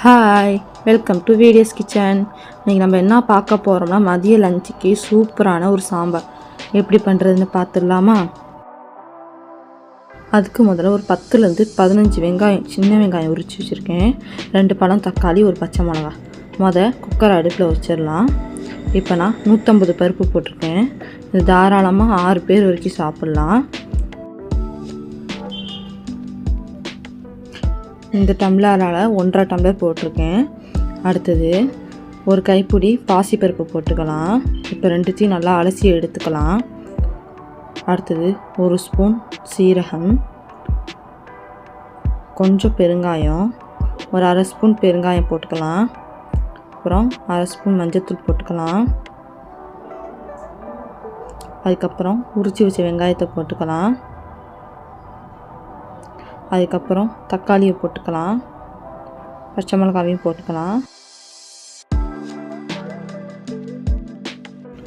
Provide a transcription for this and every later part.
Hi, welcome to videos kitchen. இன்றைக்கி நம்ம என்ன பார்க்க போகிறோம்னா மதிய லஞ்சுக்கு சூப்பரான ஒரு சாம்பார் எப்படி பண்ணுறதுன்னு பார்த்துடலாமா? அதுக்கு முதல்ல ஒரு 10லேருந்து 15 வெங்காயம், சின்ன வெங்காயம் உரித்து வச்சுருக்கேன். 2 பழம் தக்காளி, ஒரு பச்சை மிளகா. குக்கரை அடுப்பில் வச்சிடலாம். இப்போ நான் 150 பருப்பு போட்டிருக்கேன். இது தாராளமாக 6 பேர் வரைக்கும் சாப்பிட்லாம். இந்த டம்ளரால் 1.5 டம்ளர் போட்டிருக்கேன். அடுத்தது ஒரு கைப்பிடி பாசிப்பருப்பு போட்டுக்கலாம். இப்போ 2த்தையும் நல்லா அலசி எடுத்துக்கலாம். அடுத்தது 1 ஸ்பூன் சீரகம், கொஞ்சம் பெருங்காயம், ஒரு 1/2 ஸ்பூன் பெருங்காயம் போட்டுக்கலாம். அப்புறம் 1/2 ஸ்பூன் மஞ்சள்தூள் போட்டுக்கலாம். அதுக்கப்புறம் உரித்து வச்ச வெங்காயத்தை போட்டுக்கலாம். அதுக்கப்புறம் தக்காளியை போட்டுக்கலாம். பச்சை மிளகாவையும் போட்டுக்கலாம்.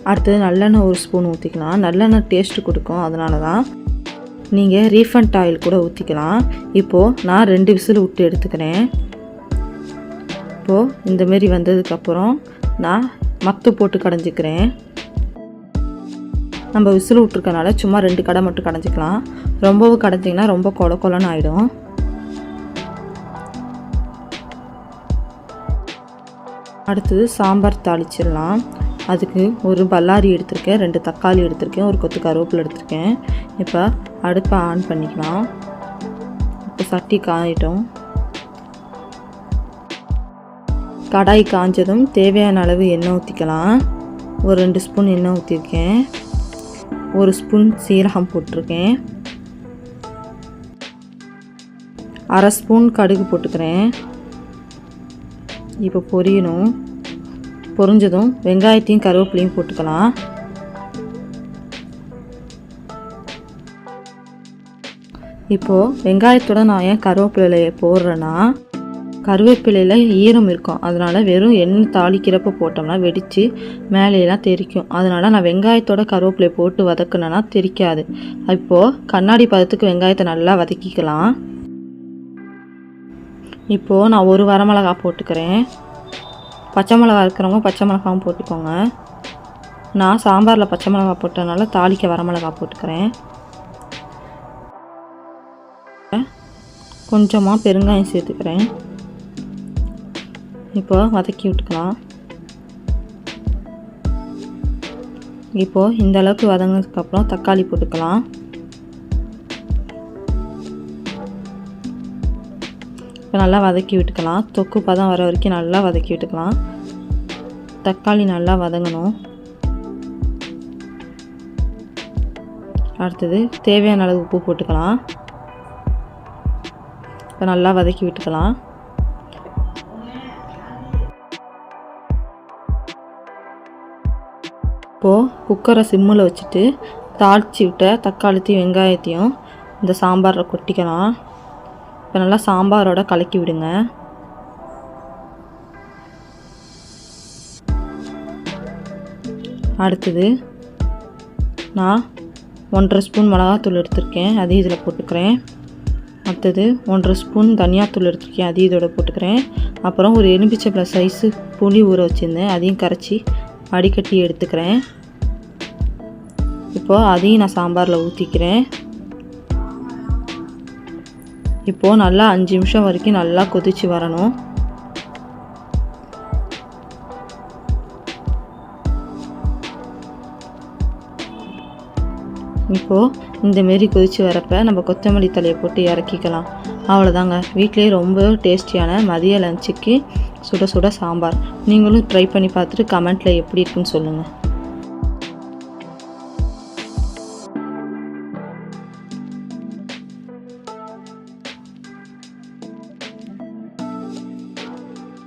அடுத்தது நல்லெண்ணெய் 1 ஸ்பூன் ஊற்றிக்கலாம். நல்லெண்ணெய் டேஸ்ட்டு கொடுக்கும், அதனால தான். நீங்கள் ரீஃபண்ட் ஆயில் கூட ஊற்றிக்கலாம். இப்போது நான் 2 விசில் விட்டு எடுத்துக்கிறேன். இப்போது இந்தமாரி வந்ததுக்கப்புறம் நான் மத்து போட்டு கடைஞ்சிக்கிறேன். நம்ம விசில் விட்டுருக்கனால சும்மா 2 கடை மட்டும் கடைஞ்சிக்கலாம். ரொம்பவும் கடைஞ்சிங்கன்னா ரொம்ப கொலன்னு ஆகிடும். அடுத்தது சாம்பார் தாளிச்சிடலாம். அதுக்கு ஒரு பல்லாரி எடுத்திருக்கேன், 2 தக்காளி எடுத்திருக்கேன், ஒரு கொத்து கருவேப்பிலை எடுத்திருக்கேன். இப்போ அடுப்பை ஆன் பண்ணிக்கலாம். இப்போ சட்டி காயிட்டோம். கடாய் காஞ்சதும் தேவையான அளவு எண்ணெய் ஊற்றிக்கலாம். ஒரு 2 ஸ்பூன் எண்ணெய் ஊற்றிருக்கேன். 1 ஸ்பூன் சீரகம் போட்டிருக்கேன். 1/2 ஸ்பூன் கடுகு போட்டுக்கிறேன். இப்போ பொரியணும். பொரிஞ்சதும் வெங்காயத்தையும் கருவேப்பிலையும் போட்டுக்கலாம். இப்போது வெங்காயத்தோட நான் ஏன் கருவேப்பிலையை போடுறேன்னா, கருவேப்பிலையில் ஈரம் இருக்கும். அதனால் வெறும் எண்ணெய் தாளிக்கிறப்ப போட்டோம்னா வெடித்து மேலேலாம் தெரிக்கும். அதனால் நான் வெங்காயத்தோட கருவேப்பிலை போட்டு வதக்குனேன்னா தெரிக்காது. இப்போது கண்ணாடி பதத்துக்கு வெங்காயத்தை நல்லா வதக்கிக்கலாம். இப்போது நான் 1 வரமிளகா போட்டுக்கிறேன். பச்சை மிளகா இருக்கிறவங்க பச்சை மிளகாவும் போட்டுக்கோங்க. நான் சாம்பாரில் பச்சை மிளகா போட்டதுனால தாளிக்க வரமிளகா போட்டுக்கிறேன். கொஞ்சமாக பெருங்காயம் சேர்த்துக்கிறேன். இப்போ வதக்கி விட்டுக்கலாம். இப்போது இந்த அளவுக்கு வதங்கினதுக்கப்புறம் தக்காளி போட்டுக்கலாம். இப்போ நல்லா வதக்கி விட்டுக்கலாம். தொக்கு பதம் வர வரைக்கும் நல்லா வதக்கி விட்டுக்கலாம். தக்காளி நல்லா வதங்கணும். அடுத்தது தேவையான அளவு உப்பு போட்டுக்கலாம். இப்போ நல்லா வதக்கி விட்டுக்கலாம். இப்போது குக்கரை சிம்மில் வச்சுட்டு தாளித்து விட்ட தக்காளித்தையும் வெங்காயத்தையும் இந்த சாம்பாரில் கொட்டிக்கலாம். இப்போ நல்லா சாம்பாரோட கலக்கி விடுங்க. அடுத்தது நான் 1.5 ஸ்பூன் மிளகாத்தூள் எடுத்திருக்கேன், அதையும் இதில் போட்டுக்கிறேன். அடுத்தது 1.5 ஸ்பூன் தனியாத்தூள் எடுத்திருக்கேன், அதையும் இதோட போட்டுக்கிறேன். அப்புறம் ஒரு எலுமிச்சம்பழம் சைஸு புளி ஊற வச்சுருந்தேன், அதையும் கரைச்சி வடிகட்டி எடுத்துக்கிறேன். இப்போது அதையும் நான் சாம்பாரில் ஊற்றிக்கிறேன். இப்போது நல்லா 5 நிமிஷம் வரைக்கும் நல்லா கொதித்து வரணும். இப்போது இந்தமாரி கொதித்து வரப்போ நம்ம கொத்தமல்லி தழையை போட்டு இறக்கிக்கலாம். அவ்வளோதாங்க, வீட்டிலே ரொம்ப டேஸ்டியான மதிய லஞ்சுக்கு சுட சுட சாம்பார். நீங்களும் ட்ரை பண்ணி பார்த்துட்டு கமெண்ட்டில் எப்படி இருக்குன்னு சொல்லுங்கள்.